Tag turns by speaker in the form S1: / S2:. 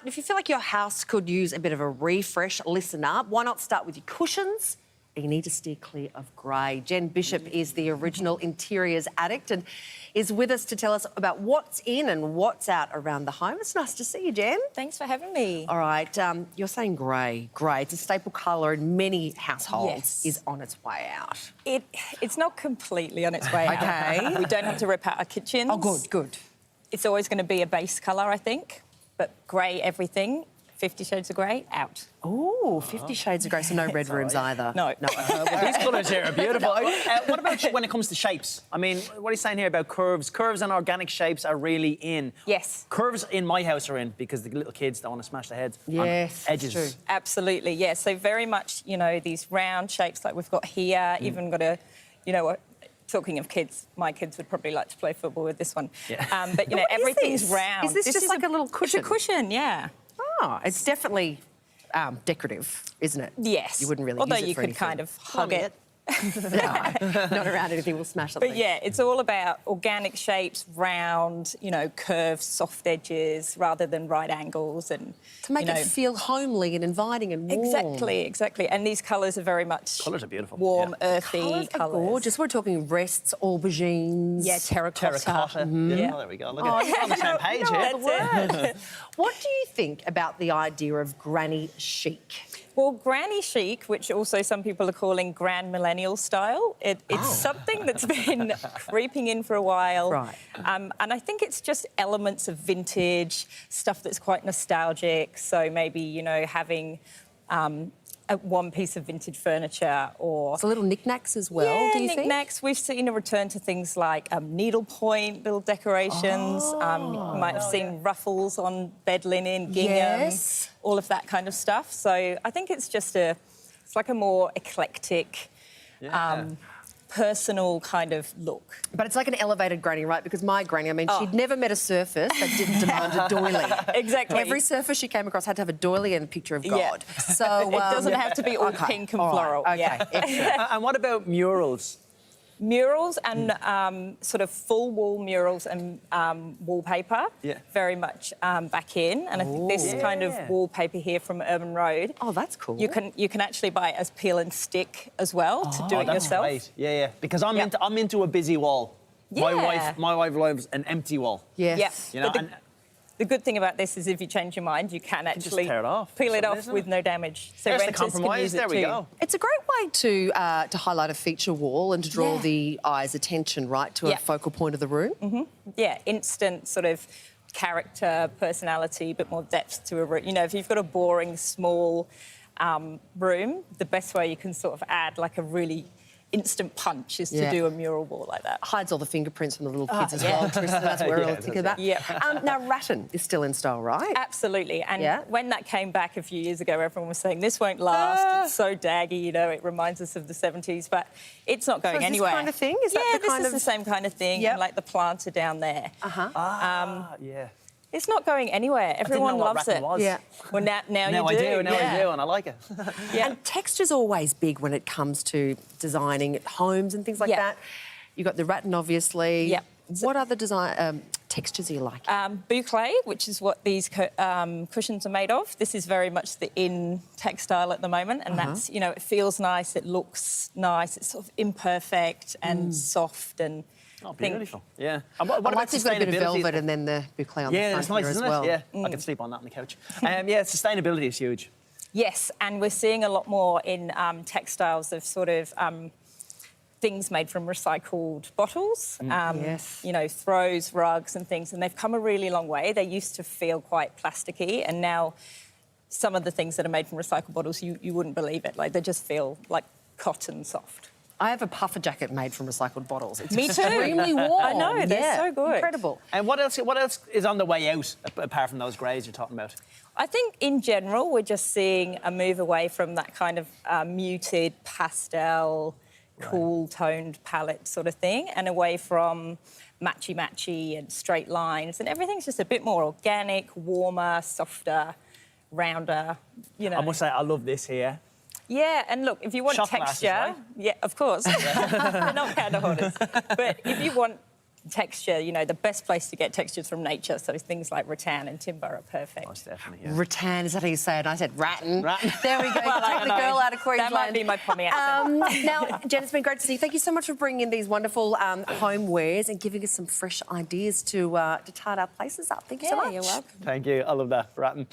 S1: if you feel like your house could use a bit of a refresh, listen up. Why not start with your cushions? You need to steer clear of grey. Jen Bishop is the original interiors addict and is with us to tell us about what's in and what's out around the home. It's nice to see you, Jen.
S2: Thanks for having me.
S1: All right, you're saying grey. Grey, it's a staple colour in many households,
S2: Yes.
S1: is on its way out.
S2: It's not completely on its way out.
S1: Okay.
S2: We don't have to rip out our kitchens.
S1: Oh, good, good.
S2: It's always going to be a base colour, I think, but grey everything. 50 Shades of Grey, out.
S1: Ooh, 50 Shades of Grey, so no red rooms either.
S2: No.
S3: Well, these colours here are beautiful. What about when it comes to shapes? I mean, what are you saying here about curves? Curves and organic shapes are really in.
S2: Yes.
S3: Curves in my house are in because the little kids don't want to smash their heads
S1: Yes,
S3: on edges.
S1: true.
S2: Absolutely, yeah. So very much, you know, these round shapes like we've got here, even got a, you know what, talking of kids, my kids would probably like to play football with this one.
S3: Yeah.
S2: But, you know,
S1: What is
S2: everything's
S1: this?
S2: round.
S1: Is this just like a little cushion?
S2: It's a cushion, yeah.
S1: Oh, it's definitely decorative, isn't it?
S2: Yes.
S1: You wouldn't really
S2: Although
S1: use it
S2: you
S1: for
S2: could
S1: anything.
S2: kind of hug it.
S1: No, not around anything, we'll smash something.
S2: But yeah, it's all about organic shapes, round, you know, curved, soft edges, rather than right angles, and
S1: to make
S2: you know,
S1: it feel homely and inviting and warm.
S2: exactly. And these colours are very much
S3: Colours are beautiful.
S2: warm,
S3: Yeah.
S2: earthy
S1: Colours are
S2: colours.
S1: gorgeous. We're talking rests, aubergines.
S2: Yeah, terracotta.
S3: Terracotta. Yeah. Oh, there we go. Look at it. On the same page here.
S2: That's it.
S1: What do you think about the idea of granny chic?
S2: Well, granny chic, which also some people are calling grand millennial style, it's something that's been creeping in for a while.
S1: Right.
S2: And I think it's just elements of vintage, stuff that's quite nostalgic. So maybe, you know, having one piece of vintage furniture or...
S1: It's a little knickknacks as well,
S2: yeah,
S1: do you think?
S2: knickknacks. We've seen a return to things like needlepoint, little decorations. You might have seen ruffles on bed linen, gingham,
S1: Yes.
S2: all of that kind of stuff. So I think it's just it's like a more eclectic, personal kind of look.
S1: But it's like an elevated granny, right? Because my granny, I mean, she'd never met a surface that didn't demand a doily.
S2: Exactly.
S1: Every surface she came across had to have a doily and a picture of
S2: Yeah.
S1: God. So
S2: It doesn't have to be all
S1: okay,
S2: pink and
S1: all right,
S2: floral.
S1: Okay,
S2: Yeah.
S1: excellent.
S3: And what about murals?
S2: Murals and sort of full wall murals and wallpaper,
S3: Yeah.
S2: very much back in. And I think this kind of wallpaper here from Urban Road,
S1: Oh, that's cool.
S2: you can actually buy it as peel and stick as well to do it
S3: That's
S2: yourself.
S3: great. Yeah. Because I'm
S2: Yep.
S3: into a busy wall.
S2: Yeah.
S3: My wife loves an empty wall.
S1: Yes.
S2: Yeah.
S3: You know,
S2: But
S3: and
S2: the good thing about this is if you change your mind, you can actually
S3: tear it off.
S2: peel it off
S3: Isn't
S2: with
S3: it?
S2: no damage. So
S3: there's the
S2: renters can
S3: compromise.
S2: use it
S3: There we
S2: too.
S3: go.
S1: It's a great way to highlight a feature wall and to draw
S2: Yeah.
S1: the eye's attention, right, to a
S2: Yeah.
S1: focal point of the room.
S2: Yeah, instant sort of character, personality, a bit more depth to a room. You know, if you've got a boring, small room, the best way you can sort of add like a really instant punch is
S1: Yeah.
S2: to do a mural wall like that.
S1: Hides all the fingerprints from the little kids as
S2: yeah.
S1: well, Tristan. That's what we're all
S3: Yeah,
S1: thinking
S3: that's
S1: about.
S2: it. Yeah.
S1: Now, rattan is still in style, right?
S2: Absolutely. And
S1: Yeah.
S2: when that came back a few years ago, everyone was saying, this won't last. It's so daggy, you know, it reminds us of the 70s, but it's not going
S1: is this
S2: anywhere.
S1: kind of thing? Is that
S2: yeah,
S1: the
S2: this
S1: kind
S2: is
S1: of-
S2: the same kind of thing.
S1: Yep.
S2: And like the planter down there.
S3: Yeah.
S2: It's not going anywhere.
S3: I didn't
S2: Everyone
S3: know what
S2: loves
S3: rattan
S2: it.
S3: was.
S1: Yeah.
S2: Well, now
S3: Now
S2: you
S3: I do. Now
S2: yeah.
S3: I do, and I like it.
S2: Yeah.
S1: And texture's always big when it comes to designing homes and things like
S2: Yeah.
S1: that. You've got the rattan, obviously.
S2: Yeah.
S1: What other design textures are you like?
S2: Boucle, which is what these cushions are made of. This is very much the in textile at the moment, and that's, you know, it feels nice, it looks nice, it's sort of imperfect and soft and...
S3: Oh,
S2: I think-
S3: beautiful. Yeah. And what
S1: I
S3: about
S1: like it's got a bit of
S3: sustainability?
S1: velvet and then the boucle on the
S3: Yeah,
S1: front
S3: it's nice,
S1: here
S3: isn't
S1: as well.
S3: it? Yeah, I can sleep on that on the couch. Yeah, sustainability is huge.
S2: Yes, and we're seeing a lot more in textiles of sort of things made from recycled bottles.
S1: Yes.
S2: You know, throws, rugs and things, and they've come a really long way. They used to feel quite plasticky, and now some of the things that are made from recycled bottles, you wouldn't believe it. Like, they just feel like cotton soft.
S1: I have a puffer jacket made from recycled bottles. It's
S2: Me too.
S1: extremely warm.
S2: I know, they're
S1: Yeah,
S2: so good.
S1: Incredible.
S3: And what else is on the way out, apart from those greys you're talking about?
S2: I think in general we're just seeing a move away from that kind of muted pastel, cool-toned palette sort of thing, and away from matchy-matchy and straight lines, and everything's just a bit more organic, warmer, softer, rounder, you know.
S3: I must say, I love this here.
S2: Yeah, and look, if you want
S3: Shot glasses,
S2: texture...
S3: right?
S2: Yeah, of course. They're not candle holders. But if you want texture, you know, the best place to get textures from nature. So things like rattan and timber are perfect.
S3: Most definitely, yeah.
S1: Rattan, is that how you say it? I said rattan.
S3: Rattan.
S1: There we go.
S2: Well, I
S1: Took the
S2: don't know.
S1: girl out of Queensland.
S2: That might be my Pommy accent.
S1: Now, Jen, it's been great to see you. Thank you so much for bringing in these wonderful homewares and giving us some fresh ideas to tart our places up. Thank you so much.
S2: You're welcome.
S3: Thank you. I love that. Rattan.